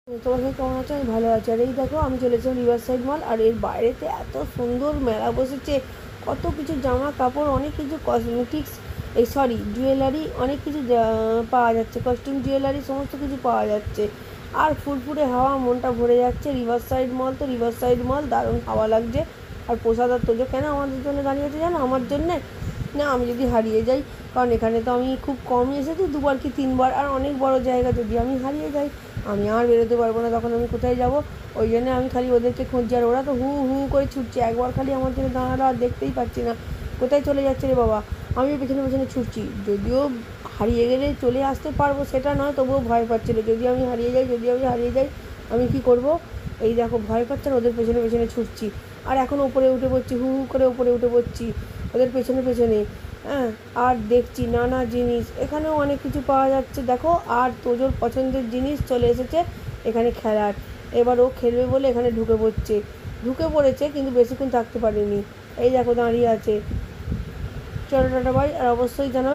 তোমার সঙ্গে কেমন আছো? আমি ভালো আছি। আর এই দেখো, আমি চলেছিলাম রিভার সাইড মল, আর এর বাইরেতে এত সুন্দর মেলা বসেছে। কত কিছু জামা কাপড়, অনেক কিছু কসমেটিক্স, এই সরি জুয়েলারি, অনেক কিছু পাওয়া যাচ্ছে, কস্টিউম জুয়েলারি সমস্ত কিছু পাওয়া যাচ্ছে। আর ফুরফুরে হাওয়া, মনটা ভরে যাচ্ছে। রিভার সাইড মল তো রিভার সাইড মল, দারুণ হাওয়া লাগছে। আর প্রসাদ আর তোজো কেন আমাদের জন্য দাঁড়িয়ে আছে জানো? আমার জন্যে না, আমি যদি হারিয়ে যাই, কারণ এখানে তো আমি খুব কমই এসেছি, দুবার কি তিনবার, আর অনেক বড় জায়গা, যদি আমি হারিয়ে যাই আমি আর বেরোতে পারবো না, তখন আমি কোথায় যাব? ওই জন্য আমি খালি ওদেরকে খুঁজছি, আর ওরা তো হু হু করে ছুটছে, একবার খালি আমার জন্য দাঁড়ালো, আর দেখতেই পাচ্ছি না কোথায় চলে যাচ্ছে রে বাবা। আমিও পেছনে পেছনে ছুটছি, যদিও হারিয়ে গেলে চলে আসতে পারবো সেটা নয়, তবুও ভয় পাচ্ছিলো, যদি আমি হারিয়ে যাই, যদি আমি হারিয়ে যাই আমি কি করব? এই দেখো, ভয় পাচ্ছে না, ওদের পেছনে পেছনে ছুটছি, আর এখন ওপরে উঠে পড়ছি, হু হু করে ওপরে উঠে পড়ছি ওদের পেছনে পেছনে। হ্যাঁ, আর দেখছি নানা জিনিস, এখানেও অনেক কিছু পাওয়া যাচ্ছে দেখো। আর তোজোর পছন্দের জিনিস চলে এসেছে এখানে খেলার। এবার ও খেলবে বলে এখানে ঢুকে পড়েছে, কিন্তু বেশিক্ষণ থাকতে পারেনি। এই দেখো দাঁড়িয়ে আছে। চলো টাটা বাই, আর অবশ্যই জানাও।